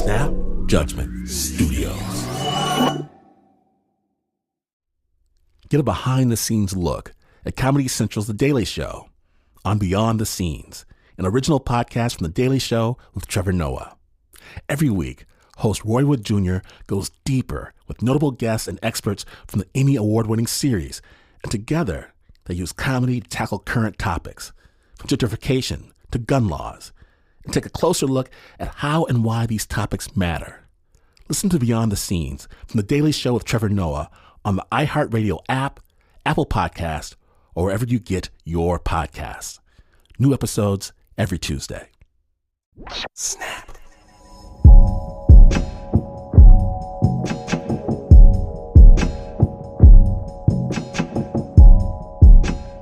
Snap Judgment Studios. Get a behind-the-scenes look at Comedy Central's The Daily Show on Beyond the Scenes, an original podcast from The Daily Show with Trevor Noah. Every week, host Roy Wood Jr. goes deeper with notable guests and experts from the Emmy Award-winning series, and together they use comedy to tackle current topics, from gentrification to gun laws, and take a closer look at how and why these topics matter. Listen to Beyond the Scenes from The Daily Show with Trevor Noah on the iHeartRadio app, Apple Podcast, or wherever you get your podcasts. New episodes every Tuesday. Snap.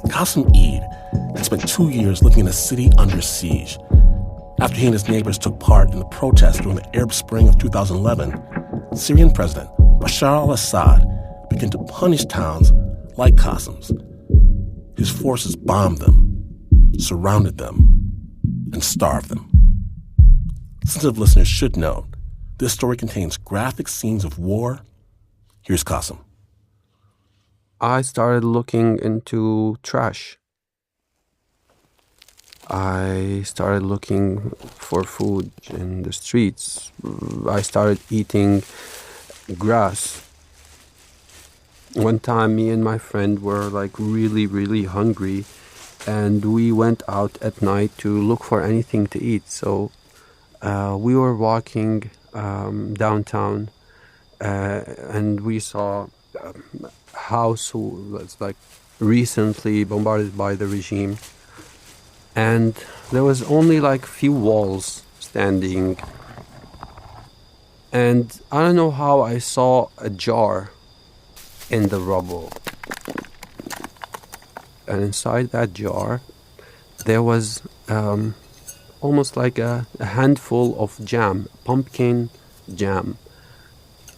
Kassem Eid had spent 2 years living in a city under siege. After he and his neighbors took part in the protests during the Arab Spring of 2011, Syrian President Bashar al-Assad began to punish towns like Kassem's. His forces bombed them, surrounded them, and starved them. Sensitive listeners should note, this story contains graphic scenes of war. Here's Kassem. I started looking into trash. I started looking for food in the streets. I started eating grass. One time, me and my friend were like really, really hungry, and we went out at night to look for anything to eat. So we were walking downtown, and we saw a house who was like recently bombarded by the regime. And there was only like few walls standing. And I don't know how I saw a jar in the rubble. And inside that jar, there was almost like a handful of jam, pumpkin jam.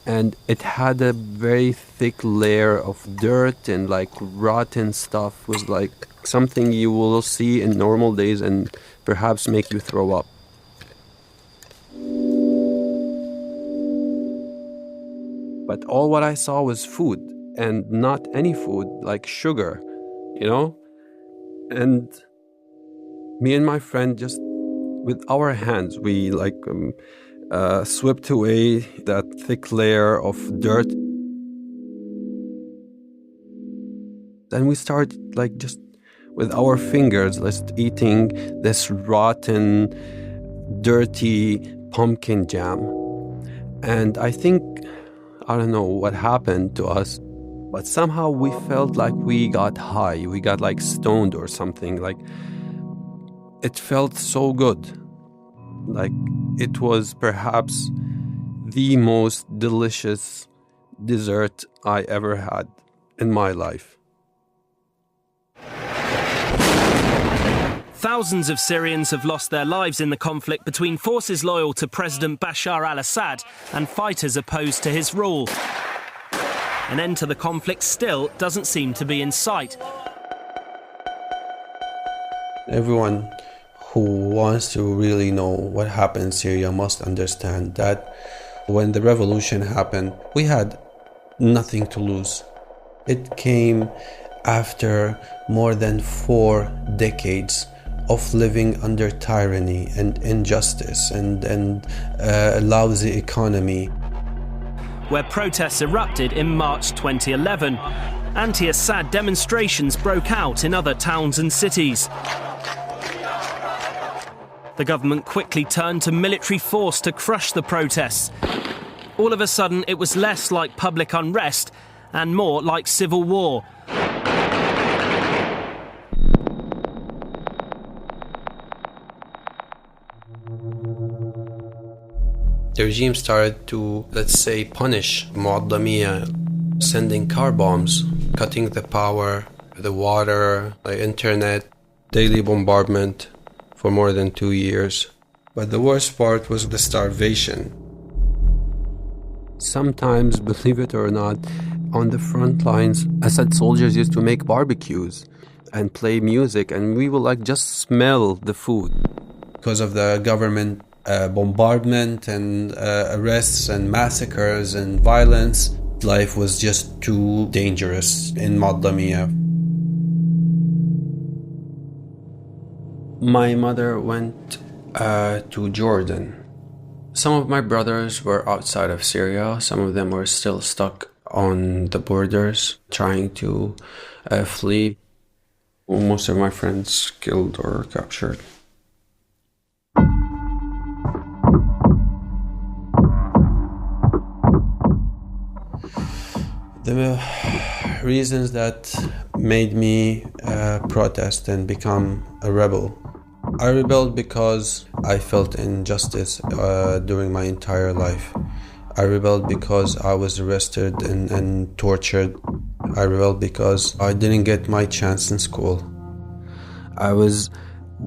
And it had a very thick layer of dirt and like rotten stuff. It was like something you will see in normal days and perhaps make you throw up. But all what I saw was food, and not any food, like sugar, you know? And me and my friend, just with our hands, we like swept away that thick layer of dirt. Then we started like just with our fingers, just eating this rotten, dirty pumpkin jam. And I think, I don't know what happened to us, but somehow we felt like we got high. We got like stoned or something. Like it felt so good. Like it was perhaps the most delicious dessert I ever had in my life. Thousands of Syrians have lost their lives in the conflict between forces loyal to President Bashar al-Assad and fighters opposed to his rule. An end to the conflict still doesn't seem to be in sight. Everyone who wants to really know what happened in Syria must understand that when the revolution happened, we had nothing to lose. It came after more than 4 decades of living under tyranny and injustice and a lousy economy. Where protests erupted in March 2011, anti-Assad demonstrations broke out in other towns and cities. The government quickly turned to military force to crush the protests. All of a sudden, it was less like public unrest and more like civil war. The regime started to, let's say, punish Muaddamiyya, sending car bombs, cutting the power, the water, the internet, daily bombardment for more than 2 years. But the worst part was the starvation. Sometimes, believe it or not, on the front lines, Assad soldiers used to make barbecues and play music, and we will just smell the food. Because of the government bombardment and arrests and massacres and violence. Life was just too dangerous in Maddamia. My mother went to Jordan. Some of my brothers were outside of Syria. Some of them were still stuck on the borders, trying to flee. Most of my friends killed or captured. The reasons that made me protest and become a rebel. I rebelled because I felt injustice during my entire life. I rebelled because I was arrested and tortured. I rebelled because I didn't get my chance in school. I was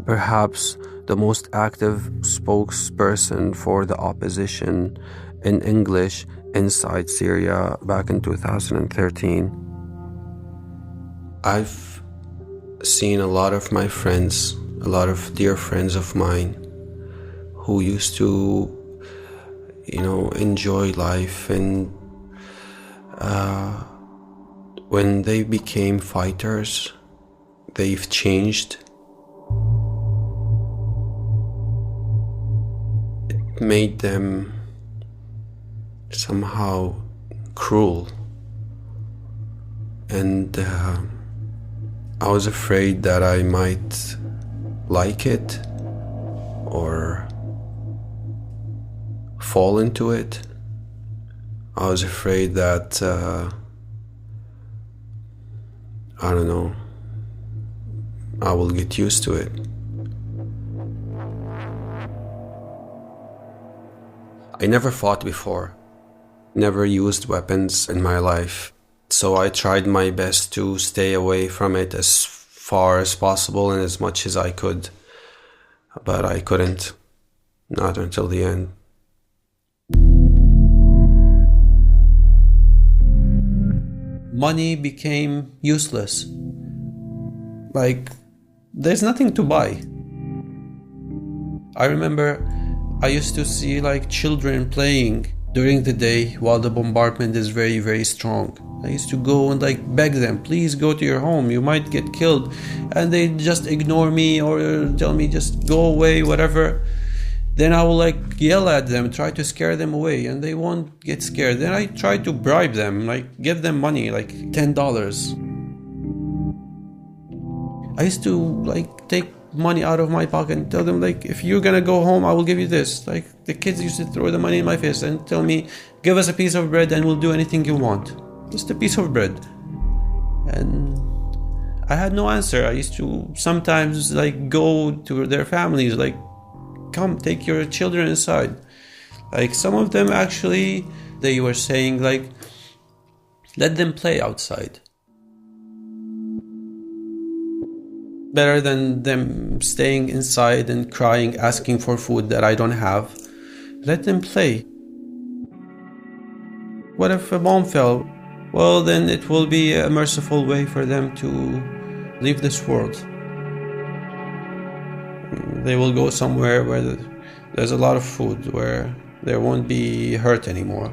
perhaps the most active spokesperson for the opposition in English inside Syria back in 2013. I've seen a lot of my friends, a lot of dear friends of mine who used to, enjoy life, and when they became fighters, they've changed. It made them somehow cruel, and I was afraid that I might like it or fall into it. I was afraid that I will get used to it. I never fought before, never used weapons in my life, so I tried my best to stay away from it as far as possible and as much as I could, but I couldn't, not until the end. Money became useless. Like, there's nothing to buy. I remember I used to see children playing during the day while the bombardment is very, very strong. I used to go and beg them, please go to your home, you might get killed. And they just ignore me or tell me just go away, whatever. Then I will yell at them, try to scare them away, and they won't get scared. Then I try to bribe them, give them money, $10. I used to take money out of my pocket and tell them if you're gonna go home, I will give you this. The kids used to throw the money in my face and tell me, give us a piece of bread and we'll do anything you want. Just a piece of bread. And I had no answer. I used to sometimes go to their families, come take your children inside. Some of them actually, they were saying let them play outside. Better than them staying inside and crying, asking for food that I don't have. Let them play. What if a bomb fell? Well, then it will be a merciful way for them to leave this world. They will go somewhere where there's a lot of food, where they won't be hurt anymore.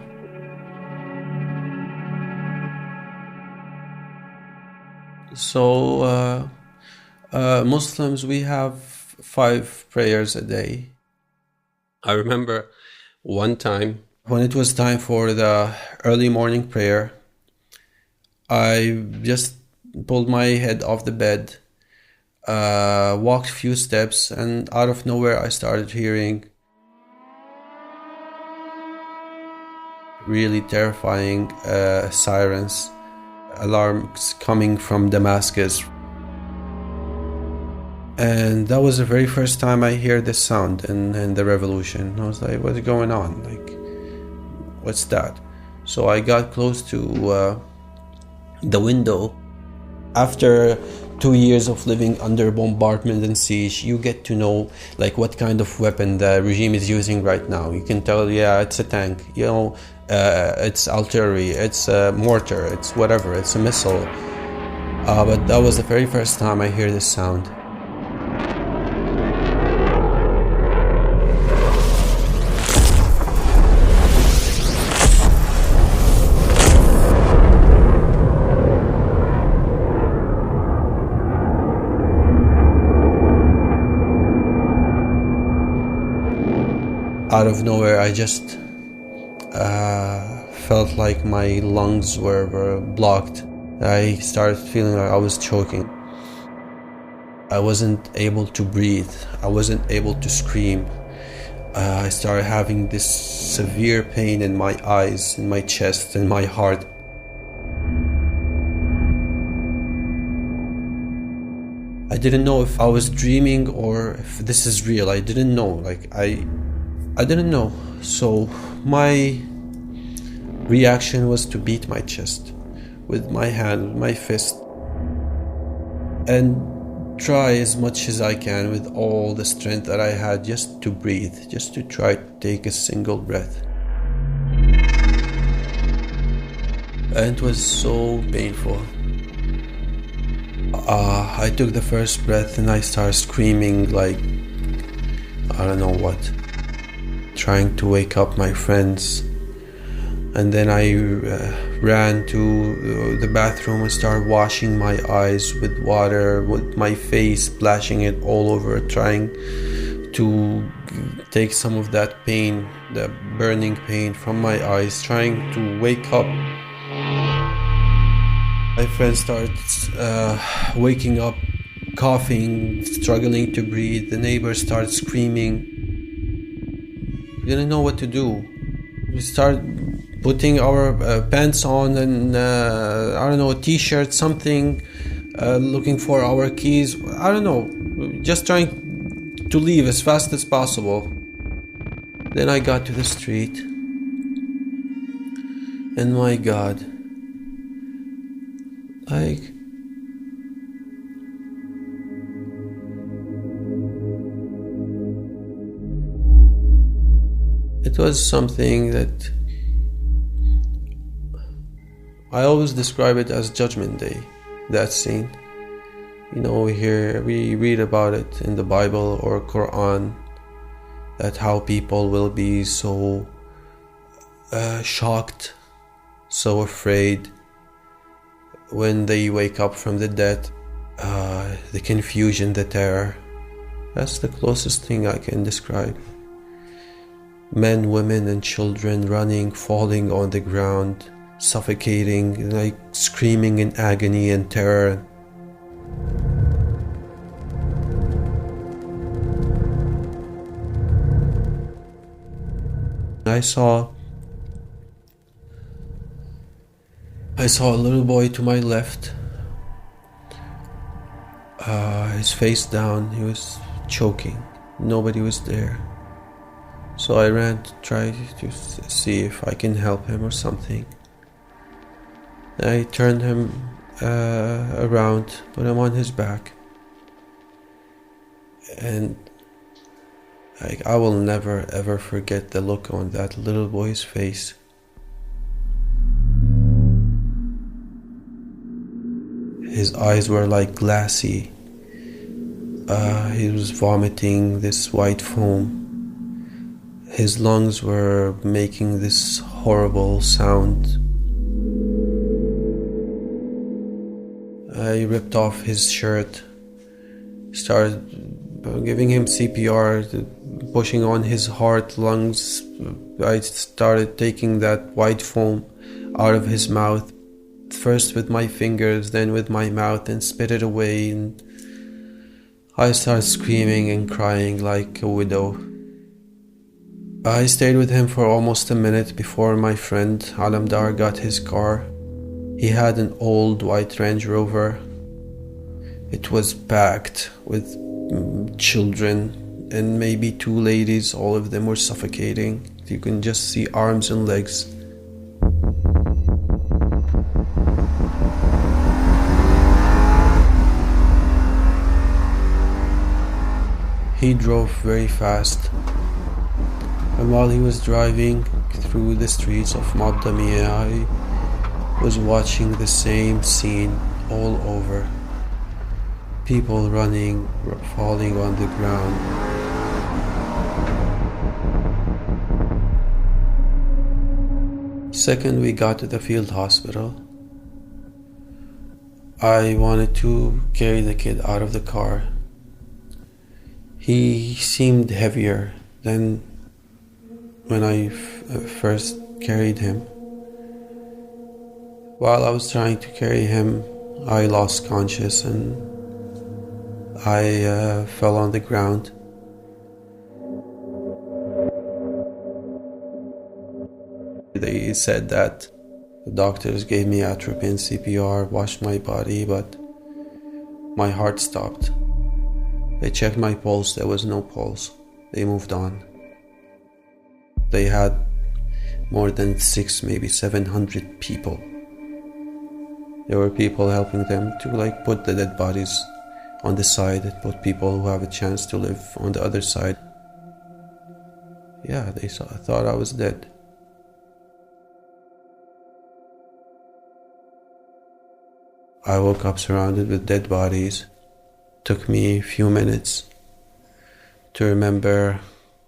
So, Muslims, we have 5 prayers a day. I remember one time when it was time for the early morning prayer, I just pulled my head off the bed, walked a few steps, and out of nowhere I started hearing really terrifying sirens, alarms coming from Damascus. And that was the very first time I hear this sound in the revolution. I was like, what's going on? What's that? So I got close to the window. After 2 years of living under bombardment and siege, you get to know what kind of weapon the regime is using right now. You can tell, yeah, it's a tank, it's artillery, it's a mortar, it's whatever, it's a missile. But that was the very first time I hear this sound. Out of nowhere, I just felt like my lungs were blocked. I started feeling like I was choking. I wasn't able to breathe. I wasn't able to scream. I started having this severe pain in my eyes, in my chest, in my heart. I didn't know if I was dreaming or if this is real. I didn't know. I didn't know. So my reaction was to beat my chest with my hand, with my fist, and try as much as I can with all the strength that I had just to breathe, just to try to take a single breath. And it was so painful. I took the first breath and I started screaming like I don't know what, trying to wake up my friends. And then I ran to the bathroom and started washing my eyes with water, with my face, splashing it all over, trying to take some of that pain, the burning pain from my eyes, trying to wake up. My friends started waking up, coughing, struggling to breathe. The neighbors started screaming. We didn't know what to do. We started putting our pants on and I don't know, a t-shirt, something, looking for our keys. I don't know, just trying to leave as fast as possible. Then I got to the street, and my God, it was something that I always describe it as Judgment Day, that scene. You know, we read about it in the Bible or Quran, that how people will be so shocked, so afraid when they wake up from the dead. The confusion, the terror. That's the closest thing I can describe. Men, women, and children running, falling on the ground, suffocating, like screaming in agony and terror. I saw a little boy to my left, his face down. He was choking. Nobody was there. So I ran to try to see if I can help him or something. I turned him around, put him on his back, and I will never ever forget the look on that little boy's face. His eyes were like glassy. He was vomiting this white foam. His lungs were making this horrible sound. I ripped off his shirt, started giving him CPR, pushing on his heart, lungs. I started taking that white foam out of his mouth, first with my fingers, then with my mouth, and spit it away. And I started screaming and crying like a widow. I stayed with him for almost a minute before my friend Alamdar got his car. He had an old white Range Rover. It was packed with children and maybe two ladies. All of them were suffocating. You can just see arms and legs. He drove very fast, and while he was driving through the streets of Maddamia, I was watching the same scene all over. People running, falling on the ground. Second, we got to the field hospital. I wanted to carry the kid out of the car. He seemed heavier than when I first carried him. While I was trying to carry him, I lost conscious and I fell on the ground. They said that the doctors gave me atropine CPR, washed my body, but my heart stopped. They checked my pulse, there was no pulse. They moved on. They had more than 600, maybe 700 people. There were people helping them to put the dead bodies on the side, put people who have a chance to live on the other side. Yeah, they thought I was dead. I woke up surrounded with dead bodies. Took me a few minutes to remember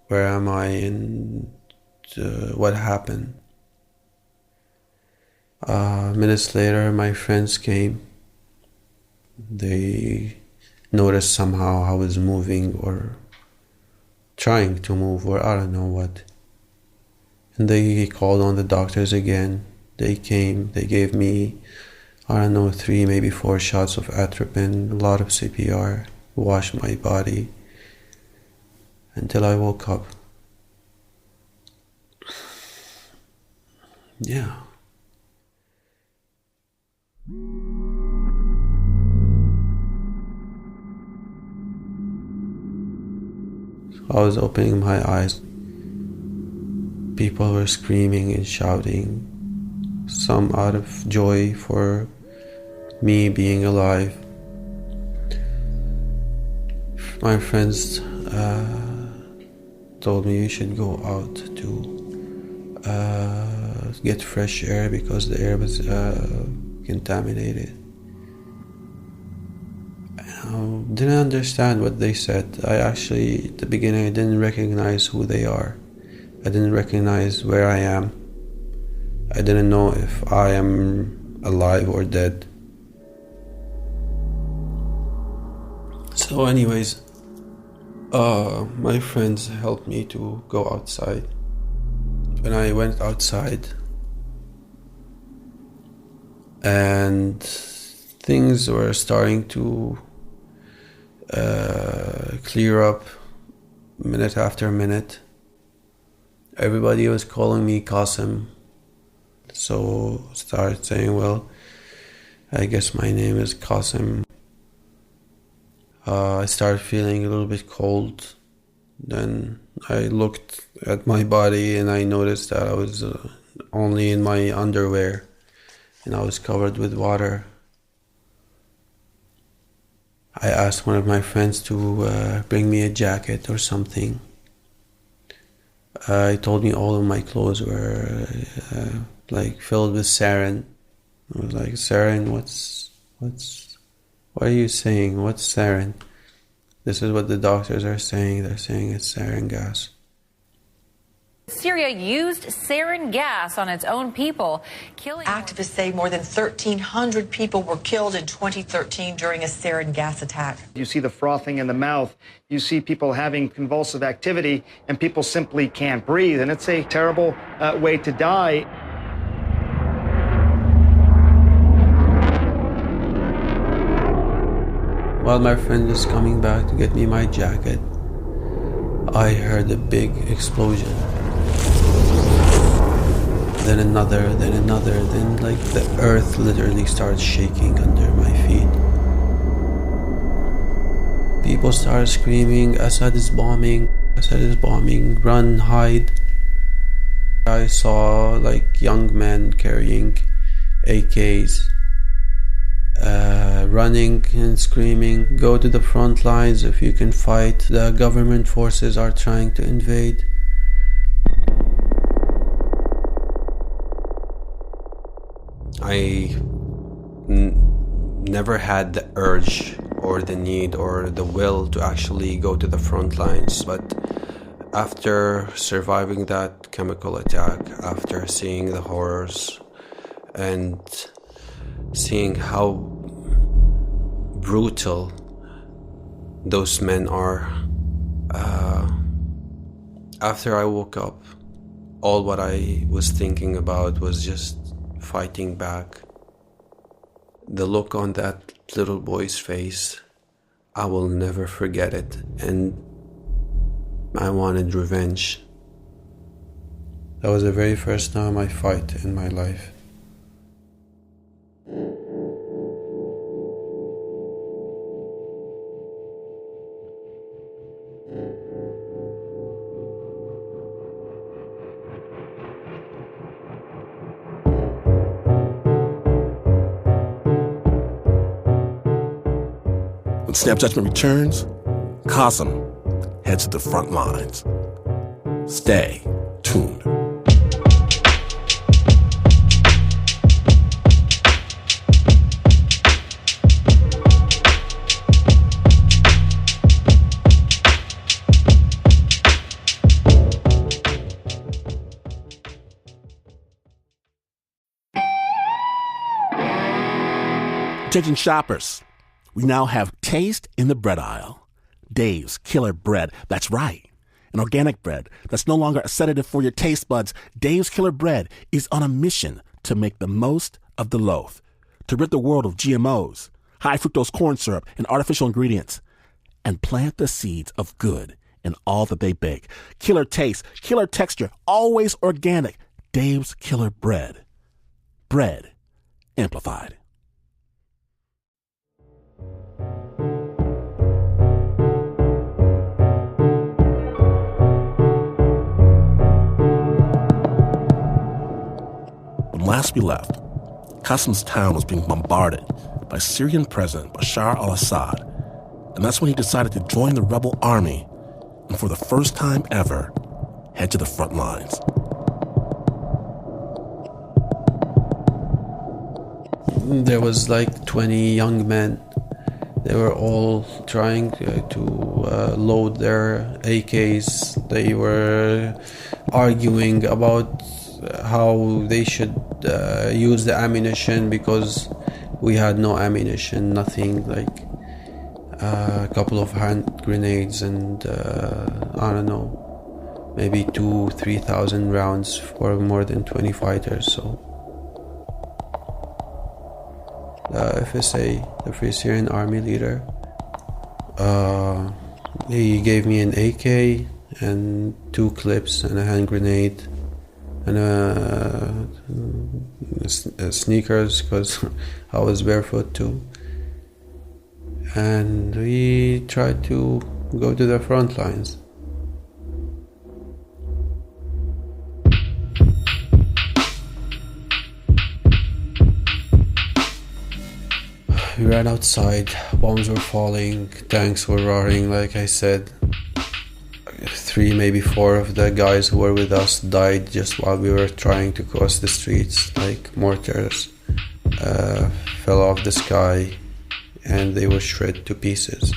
where am I and what happened. Minutes later, my friends came. They noticed somehow I was moving or trying to move or I don't know what. And they called on the doctors again. They came, they gave me, I don't know, 3, maybe 4 shots of atropine, a lot of CPR, washed my body until I woke up. Yeah. I was opening my eyes. People were screaming and shouting, some out of joy for me being alive. My friends told me we should go out to get fresh air because the air was contaminated. I didn't understand what they said. At the beginning, I didn't recognize who they are. I didn't recognize where I am. I didn't know if I am alive or dead. So anyways, my friends helped me to go outside. When I went outside and things were starting to clear up minute after minute, everybody was calling me Kassem. So started saying, well, I guess my name is Kassem. I started feeling a little bit cold. Then I looked at my body and I noticed that I was only in my underwear and I was covered with water. I asked one of my friends to bring me a jacket or something. He told me all of my clothes were filled with sarin. I was like, sarin, what are you saying? What's sarin? This is what the doctors are saying. They're saying it's sarin gas. Syria used sarin gas on its own people, killing... Activists say more than 1,300 people were killed in 2013 during a sarin gas attack. You see the frothing in the mouth, you see people having convulsive activity, and people simply can't breathe. And it's a terrible way to die. While my friend was coming back to get me my jacket, I heard a big explosion. Then another, then the earth literally started shaking under my feet. People started screaming, Assad is bombing, run, hide. I saw young men carrying AKs, running and screaming, go to the front lines if you can fight, the government forces are trying to invade. I never had the urge or the need or the will to actually go to the front lines, but after surviving that chemical attack, after seeing the horrors and seeing how brutal those men are, after I woke up all what I was thinking about was just fighting back. The look on that little boy's face, I will never forget it, and I wanted revenge. That was the very first time I fight in my life. When Snap Judgment returns, Kassem heads to the front lines. Stay tuned. Attention shoppers, we now have taste in the bread aisle. Dave's Killer Bread, that's right. An organic bread that's no longer a sedative for your taste buds. Dave's Killer Bread is on a mission to make the most of the loaf, to rid the world of GMOs, high fructose corn syrup, and artificial ingredients, and plant the seeds of good in all that they bake. Killer taste, killer texture, always organic. Dave's Killer Bread. Bread amplified. When last we left, Kassem's town was being bombarded by Syrian President Bashar al-Assad, and that's when he decided to join the rebel army and for the first time ever, head to the front lines. There was like 20 young men. They were all trying to load their AKs. They were arguing about how they should use the ammunition because we had no ammunition, nothing, like a couple of hand grenades and I don't know, maybe 2,000-3,000 rounds for more than 20 fighters. So the FSA, the Free Syrian Army leader, he gave me an AK and 2 clips and a hand grenade and sneakers because I was barefoot too. And we tried to go to the front lines. We ran outside, bombs were falling, tanks were roaring, like I said. 3, maybe 4 of the guys who were with us died just while we were trying to cross the streets, like mortars fell off the sky and they were shred to pieces.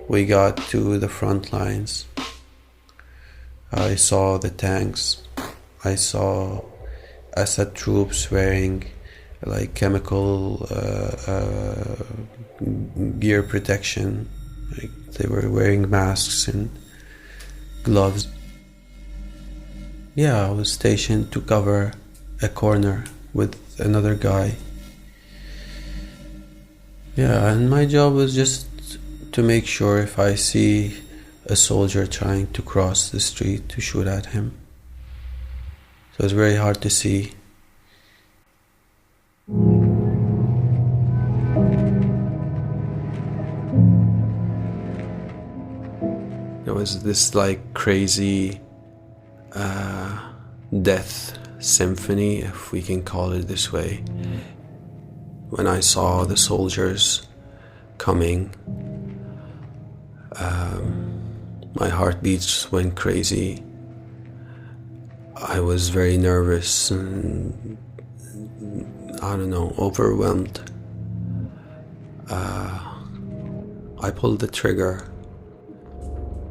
We got to the front lines. I saw the tanks. I saw Assad troops wearing like chemical gear protection. Like they were wearing masks and gloves. Yeah, I was stationed to cover a corner with another guy. Yeah, and my job was just to make sure if I see a soldier trying to cross the street to shoot at him. So it's very hard to see. There was this like crazy death symphony, if we can call it this way. When I saw the soldiers coming, my heartbeats went crazy. I was very nervous and, I don't know, overwhelmed. I pulled the trigger,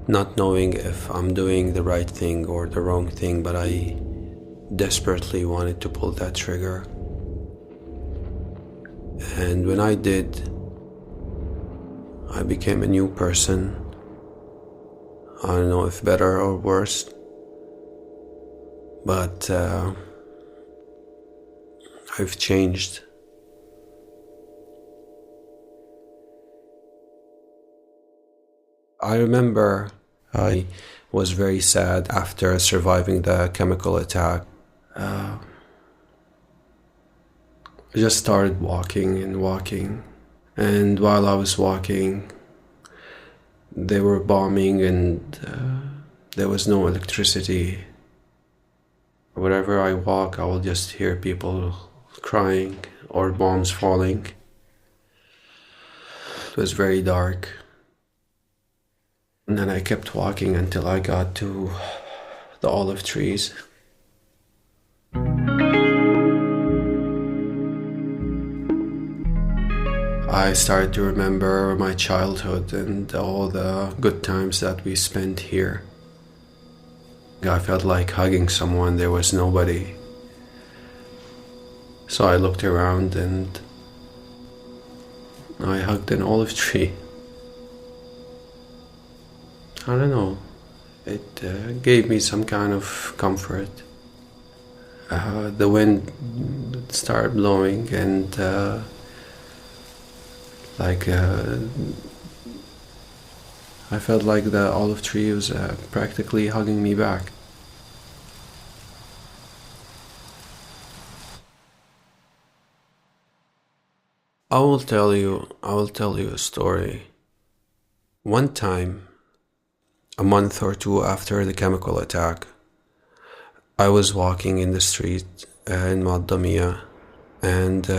not knowing if I'm doing the right thing or the wrong thing, but I desperately wanted to pull that trigger. And when I did, I became a new person. I don't know if better or worse, But I've changed. I remember I was very sad after surviving the chemical attack. I just started walking and walking. And while I was walking, they were bombing and there was no electricity. Wherever I walk, I will just hear people crying or bombs falling. It was very dark. And then I kept walking until I got to the olive trees. I started to remember my childhood and all the good times that we spent here. I felt like hugging someone. There was nobody. So I looked around and I hugged an olive tree. I don't know. It gave me some kind of comfort. The wind started blowing and I felt like the olive tree was practically hugging me back. I will tell you a story. One time, a month or two after the chemical attack, I was walking in the street in Maddamia, and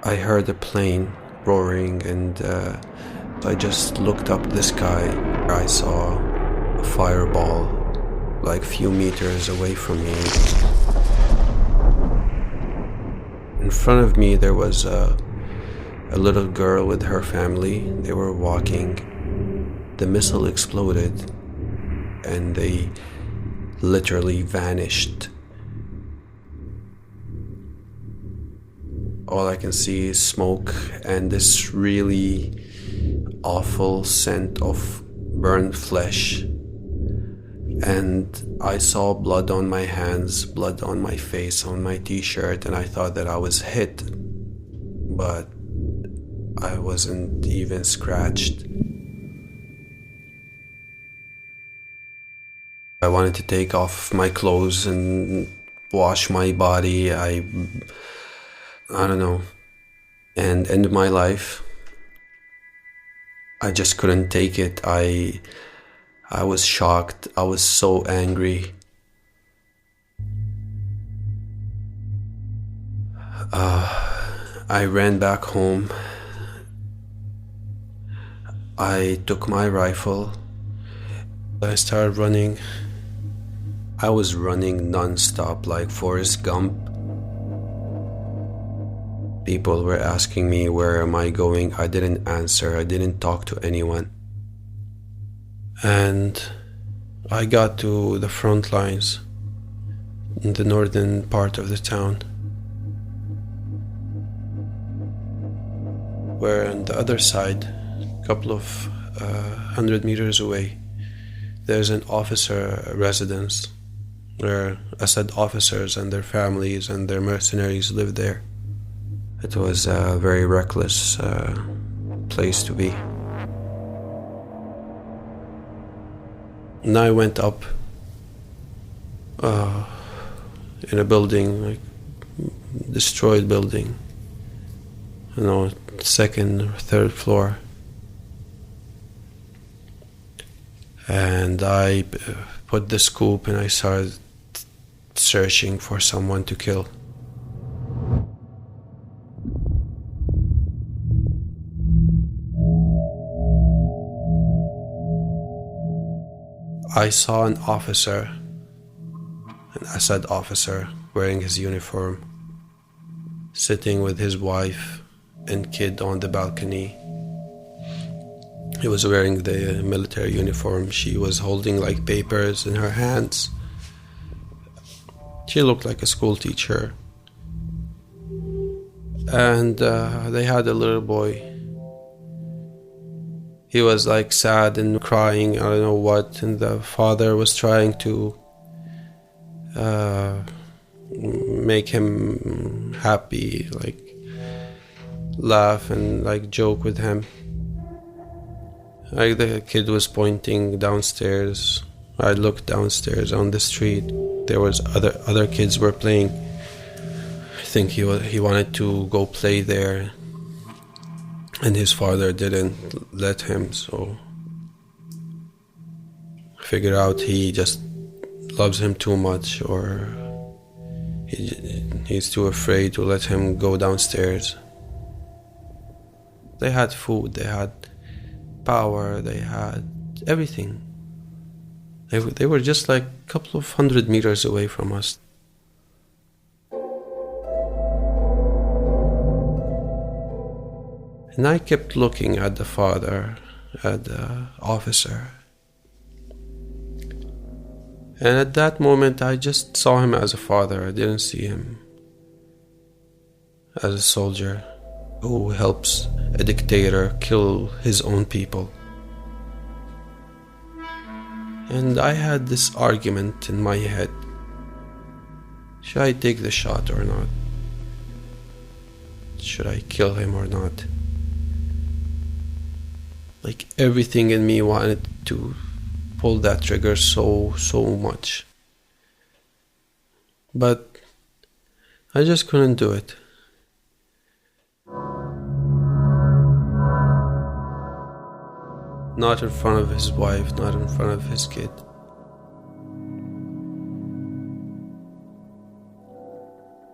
I heard a plane roaring, and I just looked up the sky. I saw a fireball like a few meters away from me. In front of me there was a little girl with her family. They were walking. The missile exploded and they literally vanished. All I can see is smoke and this really awful scent of burned flesh. And I saw blood on my hands, blood on my face, on my t-shirt, and I thought that I was hit, but I wasn't even scratched. I wanted to take off my clothes and wash my body. I don't know, and end my life. I just couldn't take it. I was shocked. I was so angry. I ran back home. I took my rifle. I started running. I was running non-stop like Forrest Gump. People were asking me, where am I going? I didn't answer. I didn't talk to anyone. And I got to the front lines in the northern part of the town, where on the other side, a couple of 100 meters away, there's an officer residence where Assad officers and their families and their mercenaries live there. It was a very reckless place to be. And I went up in a building, like destroyed building, second or third floor. And I put the scoop and I started searching for someone to kill. I saw an officer, an Assad officer, wearing his uniform, sitting with his wife and kid on the balcony. He was wearing the military uniform. She was holding like papers in her hands. She looked like a school teacher. And they had a little boy. He was like sad and crying, I don't know what, and the father was trying to make him happy, like laugh and like joke with him. Like the kid was pointing downstairs. I looked downstairs on the street. There was other kids were playing. I think he wanted to go play there, and his father didn't let him. So I figured out he just loves him too much, or he's too afraid to let him go downstairs. They had food, they had power, they had everything. They were just like a couple of 100 meters away from us. And I kept looking at the father, at the officer. And at that moment, I just saw him as a father. I didn't see him as a soldier who helps a dictator kill his own people. And I had this argument in my head. Should I take the shot or not? Should I kill him or not? Like everything in me wanted to pull that trigger so much. But I just couldn't do it. Not in front of his wife, not in front of his kid.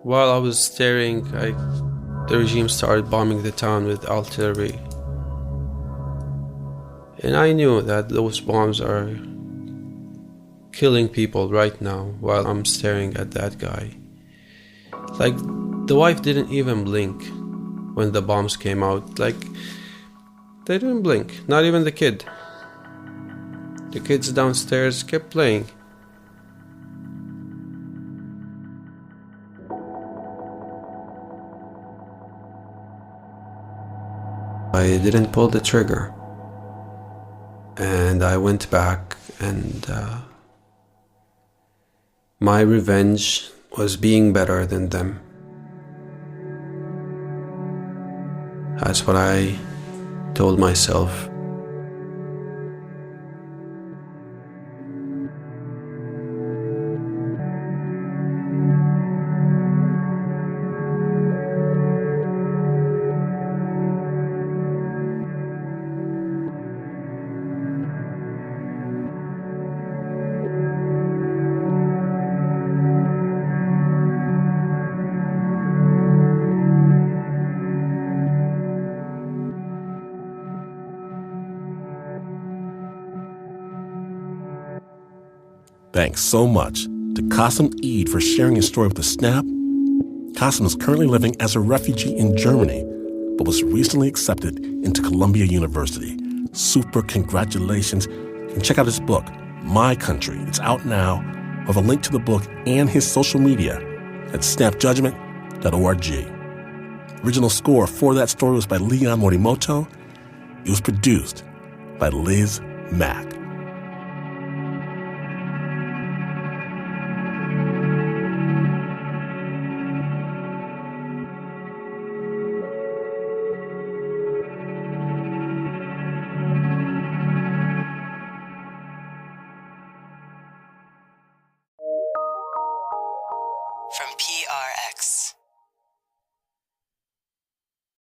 While I was staring, the regime started bombing the town with artillery. And I knew that those bombs are killing people right now while I'm staring at that guy. Like, the wife didn't even blink when the bombs came out. Like, they didn't blink, not even the kid. The kids downstairs kept playing. I didn't pull the trigger. And I went back, and my revenge was being better than them. That's what I told myself. Thanks so much to Kassem Eid for sharing his story with The Snap. Kassem is currently living as a refugee in Germany, but was recently accepted into Columbia University. Super congratulations. And check out his book, My Country. It's out now. With a link to the book and his social media at snapjudgment.org. Original score for that story was by Leon Morimoto. It was produced by Liz Mack. From PRX.